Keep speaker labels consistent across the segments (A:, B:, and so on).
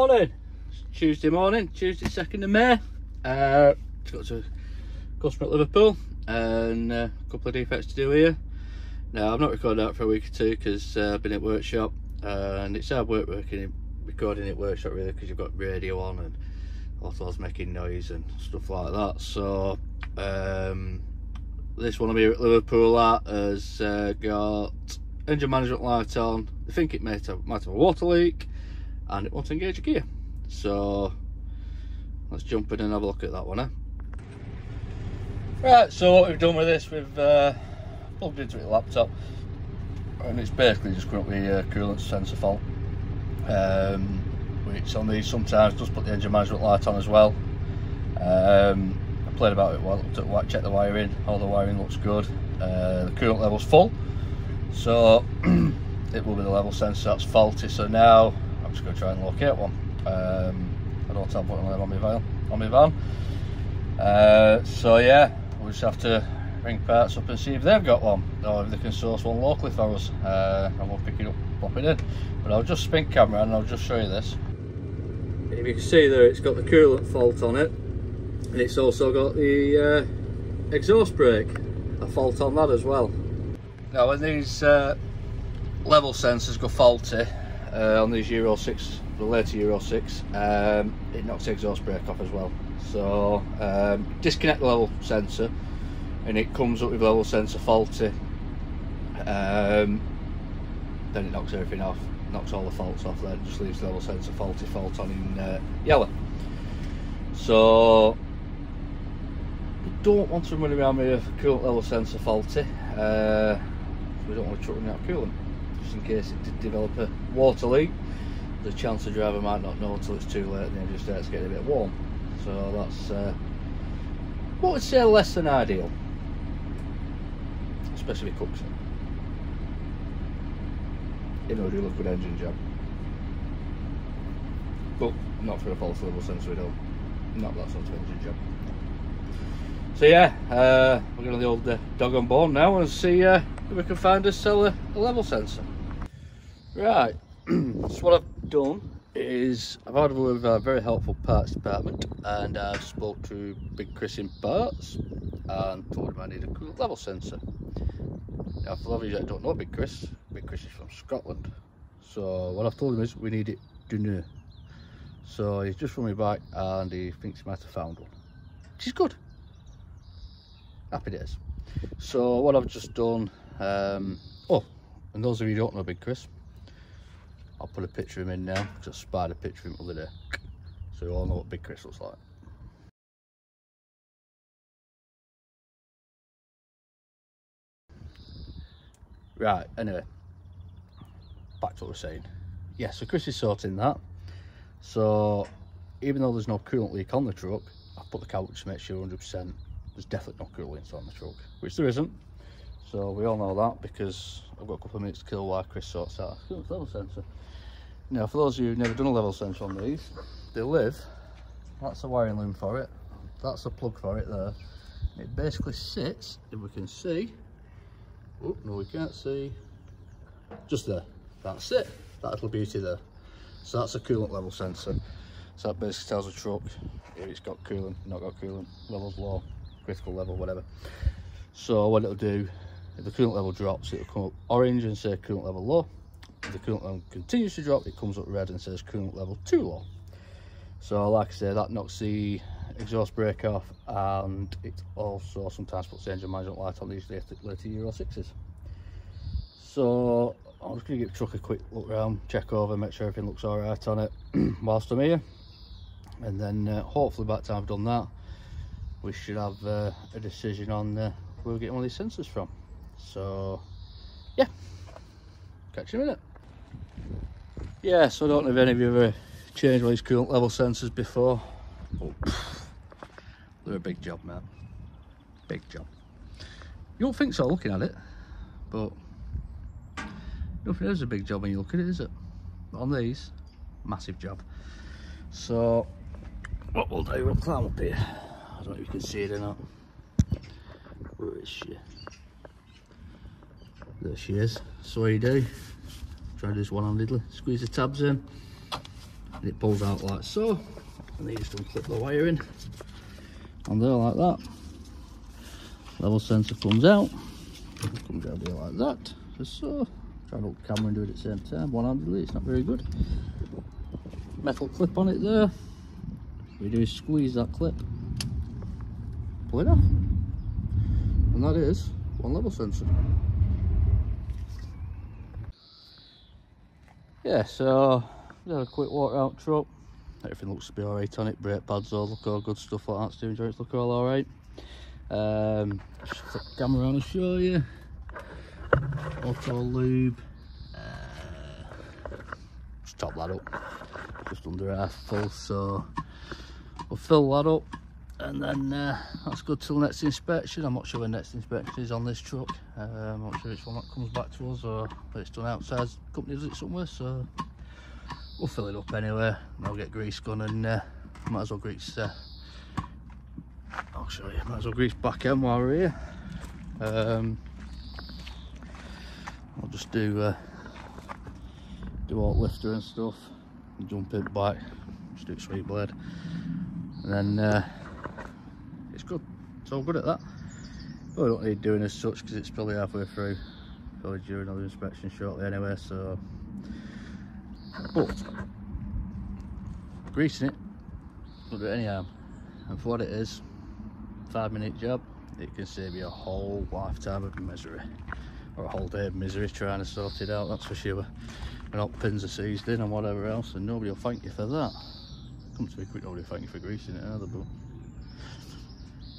A: Morning. It's Tuesday morning, Tuesday 2nd of May. Just got to customer at Liverpool and a couple of defects to do here. Now, I've not recorded that for a week or two because I've been at workshop, and it's hard work recording at workshop really, because you've got radio on and autos making noise and stuff like that. So this one I'm here at Liverpool at has got engine management light on. I think it might have a water leak and it won't engage a gear. So let's jump in and have a look at that one, Right, so what we've done with this, we've plugged into the laptop, and it's basically just currently a coolant sensor fault, which on these sometimes does put the engine management light on as well. I played about it well, checked the wiring, all the wiring looks good. The coolant level's full, so it will be the level sensor that's faulty. So now I'm just going to try and locate one. I don't have one on my van. So yeah, we'll just have to ring parts up and see if they've got one, or if they can source one locally for us, and we'll pick it up, pop it in. But I'll just spin camera and I'll just show you this. If you can see there, it's got the coolant fault on it, and it's also got the exhaust brake, a fault on that as well. Now when these level sensors go faulty on these Euro 6, the later Euro 6, it knocks the exhaust brake off as well. So disconnect the level sensor and it comes up with level sensor faulty, then it knocks everything off, knocks all the faults off, then just leaves the level sensor fault on in yellow. So we don't want to run around with a coolant level sensor faulty. We don't want to truck running out of coolant, just in case it did develop a water leak. The chance the driver might not know until it's too late and then just starts getting a bit warm. So that's what would say less than ideal, especially if it cooks it. You know, do a good engine job, but not for a false level sensor at all. Not that sort of engine job. So yeah, we're going to the old dog on board now and see if we can find us sell a level sensor. Right, so what I've done is I've had with a very helpful parts department, and I've spoke to Big Chris in parts and told him I need a coolant level sensor. Now for those of you that don't know Big Chris is from Scotland, so what I've told him is we need it done. So he's just run me back and he thinks he might have found one, which is good. Happy days. So what I've just done, oh, and those of you who don't know Big Chris, I'll put a picture of him in now. Just spied a picture of him the other day, so you all know what Big Chris looks like. Right, anyway, back to what we're saying. Yeah, so Chris is sorting that. So even though there's no coolant leak on the truck, I've put the couch to make sure 100% there's definitely no coolant on the truck, which there isn't. So we all know that because I've got a couple of minutes to kill while Chris sorts out a coolant level sensor. Now for those of you who've never done a level sensor on these, they live, that's a wiring loom for it, that's a plug for it there. It basically sits, if we can see, oh no we can't see, just there, that's it, that little beauty there. So that's a coolant level sensor. So that basically tells the truck if it's got coolant, not got coolant, levels low, critical level, whatever. So what it'll do, if the coolant level drops, it'll come up orange and say coolant level low. If the coolant level continues to drop, it comes up red and says coolant level too low. So like I say, that knocks the exhaust brake off, and it also sometimes puts the engine management light on these later Euro 6s. So I'm just going to give the truck a quick look around, check over, make sure everything looks alright on it whilst I'm here, and then hopefully by the time I've done that, we should have a decision on where we're getting one of these sensors from. So yeah, catch you in a minute. Yeah, so I don't know if any of you have ever changed one of these coolant level sensors before. Oh, they're a big job, man. Big job. You don't think so looking at it, but nothing is a big job when you look at it, is it? But on these, massive job. So what we'll do, we'll climb up here. I don't know if you can see it or not. Where is she? There she is. So what you do, try to do this one-handedly, squeeze the tabs in, and it pulls out like so, and then you just unclip the wire in on there like that. Level sensor comes out here like that, just so. Try to hold the camera and do it at the same time, one-handedly, it's not very good. Metal clip on it there. What you do is squeeze that clip, pull it off, and that is one level sensor. Yeah, so we had a quick walk around truck. Everything looks to be alright on it. Brake pads all look all good, stuff like that. Steering joints look all alright. Just flip the camera on and show you. Auto lube. Just top that up. Just under half full, so we'll fill that up, and then that's good till next inspection. I'm not sure when next inspection is on this truck. I'm not sure which one that comes back to us, or if it's done outside. The company does it somewhere, so we'll fill it up anyway, and I'll get grease gun, and might as well grease. I'll show you. Might as well grease back end while we're here. I'll just do alt lifter and stuff, and jump in back, just do sweep blade, and then it's good. It's all good at that. Probably don't need doing as such because it's probably halfway through, probably due another inspection shortly anyway. So, but greasing it will do it any harm, and for what it is, 5-minute job, it can save you a whole lifetime of misery, or a whole day of misery trying to sort it out, that's for sure. And all pins are seized in and whatever else, and nobody will thank you for that. Come to be quick, nobody will thank you for greasing it either, but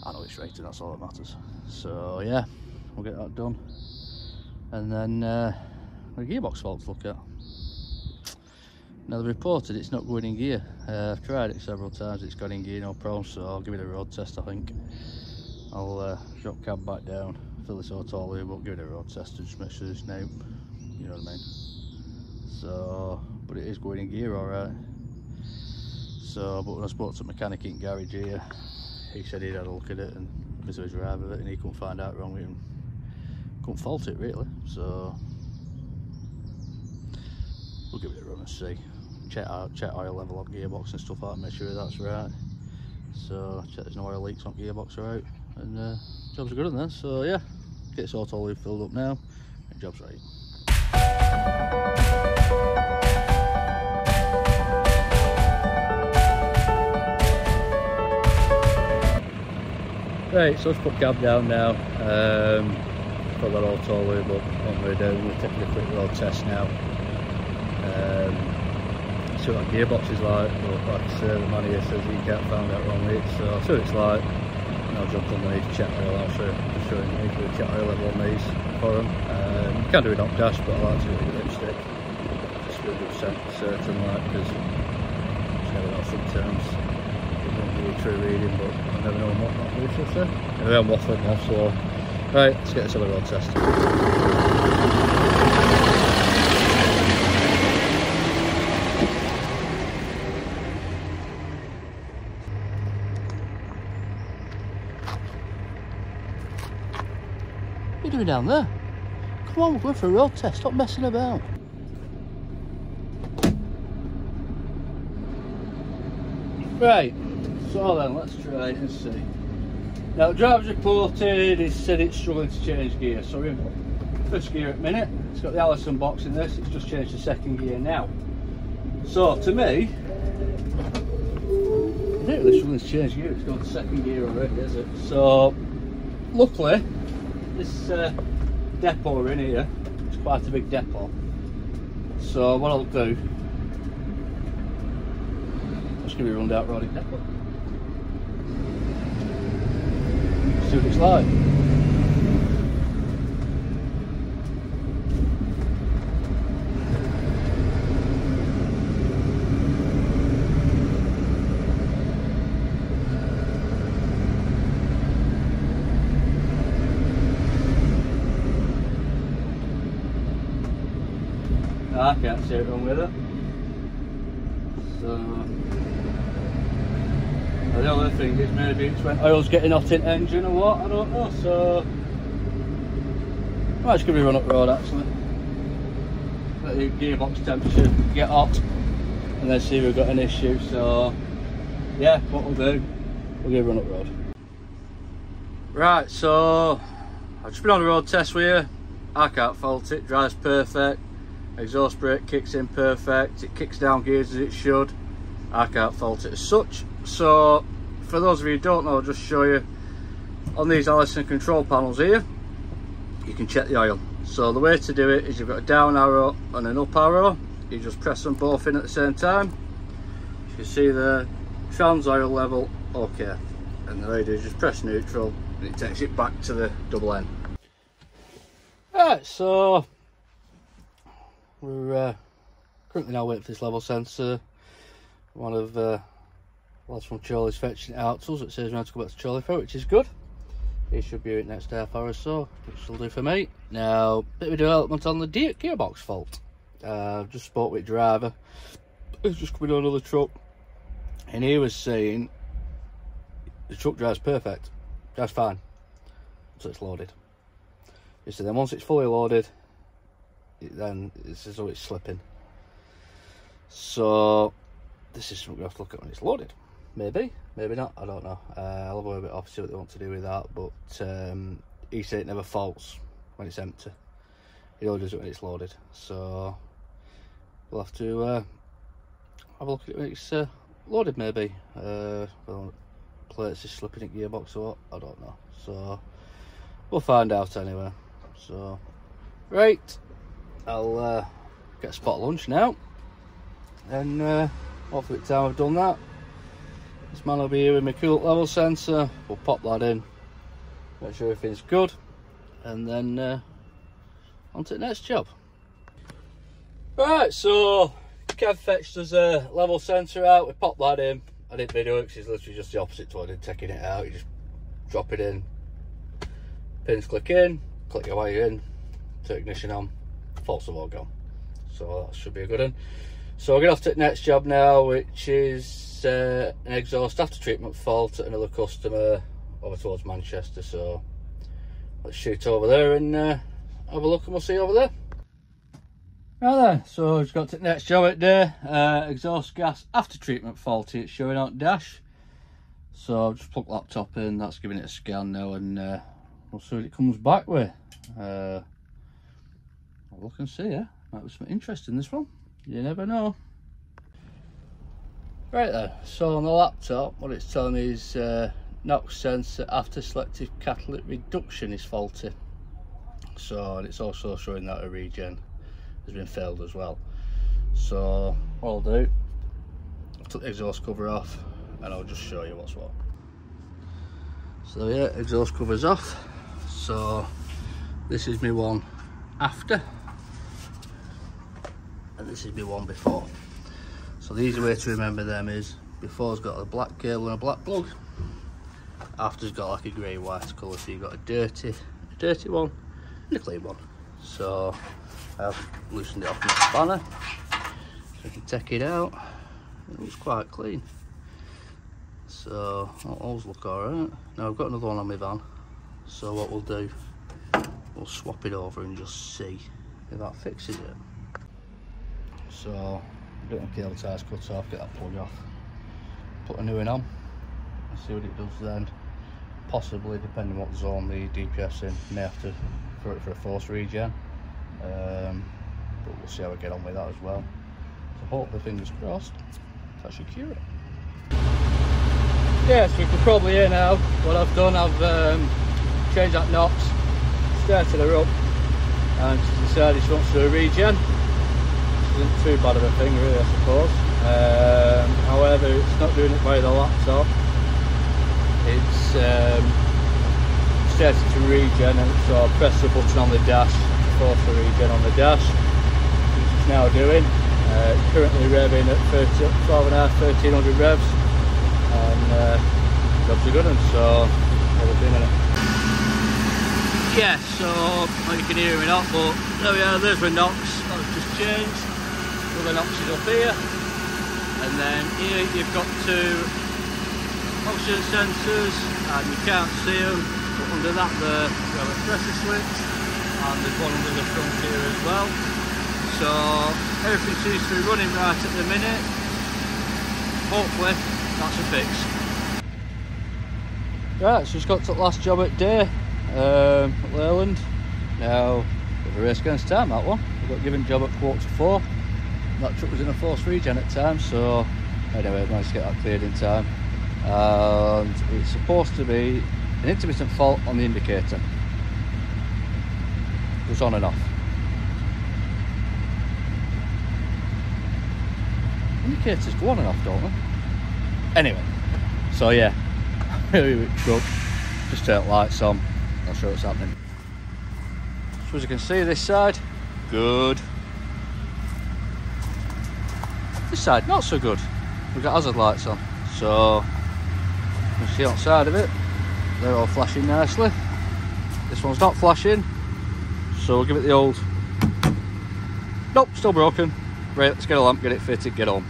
A: I know it's rated, that's all that matters. So yeah, we'll get that done, and then the gearbox fault to look at. Now they reported it's not going in gear. I've tried it several times, it's got in gear no problem, so I'll give it a road test. I think I'll drop cab back down, fill this auto lube up, give it a road test to just make sure there's no, you know what I mean. So, but it is going in gear alright. So, but when I spoke to a mechanic in garage here, he said he'd had a look at it and because of his drive of it, and he couldn't find out wrong with him, couldn't fault it really. So we'll give it a run and see. Check oil level on gearbox and stuff like that, make sure that's right. So check there's no oil leaks on gearbox right, and jobs are good on there. So yeah, get this auto lube filled up now, and job's right. Right, so let's put cab down now. Put that auto lube up on the way down. We're taking a quick road test now. See what that gearbox is like, but like I say, the man here says he can't find out wrong with it, so I'll see what it's like. And I'll jump underneath, check oil, I'll show you the check oil level on these for them. You can do it on dash, but I like to do it with lipstick. Just to be certain, like, because you never know sometimes. It won't be a true reading, but I never know what that is, shall I say. Anyway, I'm waffling now, so right, let's get this other road test. What are you doing down there? Come on, we're going for a road test, stop messing about. Right, so then let's try it and see. Now the driver's reported, he said it's struggling to change gear, so we're in first gear at the minute. It's got the Allison box in this, it's just changed to second gear now. So to me, I think it's struggling to change gear, it's gone to second gear already, is it? So luckily, this depot we're in here, it's quite a big depot. So what I'll do, I'm just going to be run down Roddick depot. See what it's like. I can't see it wrong with it. So the other thing is maybe it's when oil's getting hot in engine or what, I don't know. So I might just give it a run up road actually. Let the gearbox temperature get hot, and and then see if we've got an issue. So yeah, what we'll do, we'll give a run up road. Right, so I've just been on a road test with you. I can't fault it, drives perfect, exhaust brake kicks in perfect, it kicks down gears as it should. I can't fault it as such. So for those of you who don't know, I'll just show you on these Allison control panels here, you can check the oil. So the way to do it is you've got a down arrow and an up arrow. You just press them both in at the same time. You can see the trans oil level, okay. And the way you do is just press neutral and it takes it back to the double N. Right, so we're currently now waiting for this level sensor. One of lads from Charlie's fetching it out to us. It says we have to go back to Charlie for it, which is good. He should be here next half hour or so, which will do for me. Now, bit of development on the gearbox fault. Just spoke with driver who's just coming on another truck, and he was saying the truck drives perfect, drives fine until it's loaded. He said then once it's fully loaded, then it's as though it's slipping. So this is something we have to look at when it's loaded. Maybe, maybe not, I don't know. I'll have a bit off, see what they want to do with that, but he said it never faults when it's empty. It only does it when it's loaded. So we'll have to have a look at it when it's loaded, maybe. Well, plates is slipping in gearbox or what, I don't know. So we'll find out anyway. So right, I'll get a spot of lunch now, and hopefully by the time I've done that, this man will be here with my coolant level sensor. We'll pop that in, make sure everything's good, and then on to the next job. Right, so Kev fetched us a level sensor out. We popped that in. I didn't video it because it's literally just the opposite to what I did, taking it out. You just drop it in, pins click in, click your wire in, turn ignition on, faults have all gone. So that should be a good one. So we're going to have to take the next job now, which is an exhaust after treatment fault at another customer over towards Manchester. So let's shoot over there and have a look, and we'll see you over there. Right then, so we've got to the next job at day. Exhaust gas after treatment faulty, it's showing on dash. So I've just plugged laptop in, that's giving it a scan now, and we'll see what it comes back with. I'll look and see, yeah. Might be something interesting, this one. You never know. Right then, so on the laptop, what it's telling me is NOx sensor after selective catalytic reduction is faulty. So, and it's also showing that a regen has been failed as well. So what I'll do, I'll take the exhaust cover off and I'll just show you what's what. So yeah, exhaust cover's off. So this is my one after, and this is my one before. So the easy way to remember them is before's got a black cable and a black plug, after's got like a grey white colour, so you've got a dirty one and a clean one. So I've loosened it off with a spanner so I can take it out. It looks quite clean, so that'll always look alright. Now I've got another one on my van, so what we'll do, we'll swap it over and just see if that fixes it. So get the cable ties cut off, get that plug off, put a new one on and see what it does then. Possibly, depending on what zone the DPF's in, may have to throw it for a force regen, but we'll see how we get on with that as well. So hopefully, fingers crossed, that should cure it. Yeah, so you can probably hear now what I've done. I've changed that NOx, started her up, and she's decided she wants to do a regen. Which isn't too bad of a thing really, I suppose. However, it's not doing it via the laptop. It's started to regen, and so I press the button on the dash to force the regen on the dash, which it's now doing. Currently revving at 12.5–1300 revs, and jobs are good, and so we'll do in a minute. Yeah, so well, you can hear me not, but there we are, there's my NOx, that's just changed. Well, the NOx is up here, and then here you've got two oxygen sensors, and you can't see them, but under that there we have a pressure switch, and there's one under the front here as well. So everything seems to be running right at the minute. hopefully that's a fix. Right, so just got to the last job at day at Leyland. Now, bit of a race against time, that one. We got given job at 3:45. That truck was in a force regen at time, so anyway, I managed to get that cleared in time. And it's supposed to be an intermittent fault on the indicator. It was on and off. Indicators go on and off, don't they? Anyway, so yeah, really big truck, just turn lights on, I'll show you what's happening. So as you can see, this side, good. This side, not so good. We've got hazard lights on, so you can see on the side of it, they're all flashing nicely. This one's not flashing, so we'll give it the old, nope, still broken. Right, let's get a lamp, get it fitted, get on.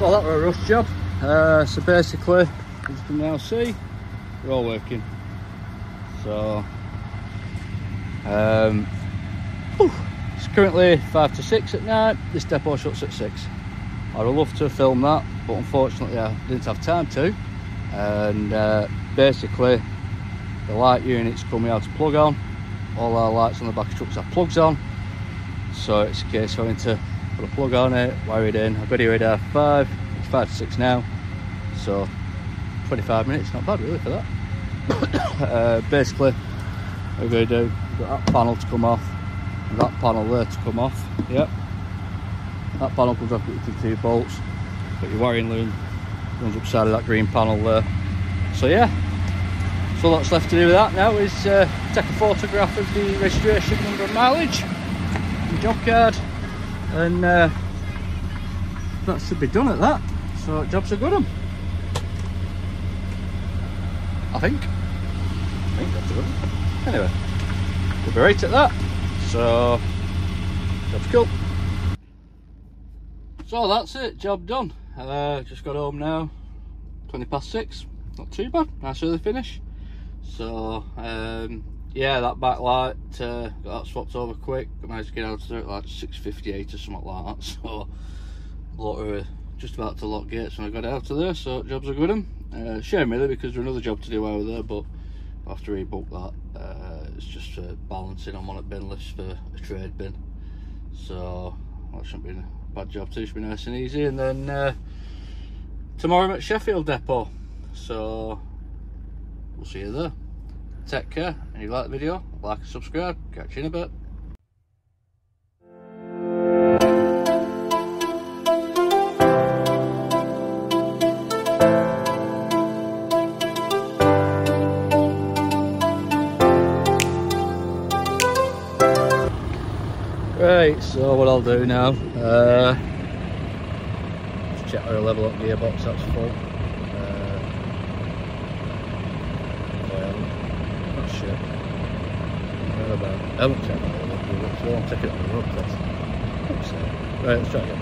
A: Well, that was a rush job. So basically, as you can now see, they're all working. So, it's currently 5 to 6 at night. This depot shuts at 6. I'd love to film that, but unfortunately I didn't have time to. And basically, the light units coming out to plug on. All our lights on the back of trucks have plugs on. So it's a case of having to put a plug on it, wire it in. I've got here at 5, it's 5 to 6 now, so 25 minutes, not bad really for that. Basically, what we're going to do, got that panel to come off, and that panel there to come off, yep. That panel comes off with 2 bolts, but your wiring loom runs up the side of that green panel there. So yeah, so all that's left to do with that now is take a photograph of the registration number and mileage, job card, and that should be done at that. So job's a good one, I think that's a good one. Anyway, we'll be right at that, so job's cool. So that's it, job done. Just got home now, 20 past 6, not too bad, nice early finish. So yeah, that backlight, got that swapped over quick. I managed to get out of there at like 6:58 or something like that. So just about to lock gates when I got out of there. So job's a good one. Shame really, because there's another job to do over there, but I'll have to rebook that. It's just for balancing on one at bin lifts for a trade bin. So that shouldn't be a bad job too. Should be nice and easy. And then tomorrow I'm at Sheffield depot. So we'll see you there. Take care, and if you like the video, like and subscribe. Catch you in a bit. Right, so what I'll do now, just check our level up gearbox, that's full. Shit. I haven't checked that, so I'll take it on the road test. Right, let's try again.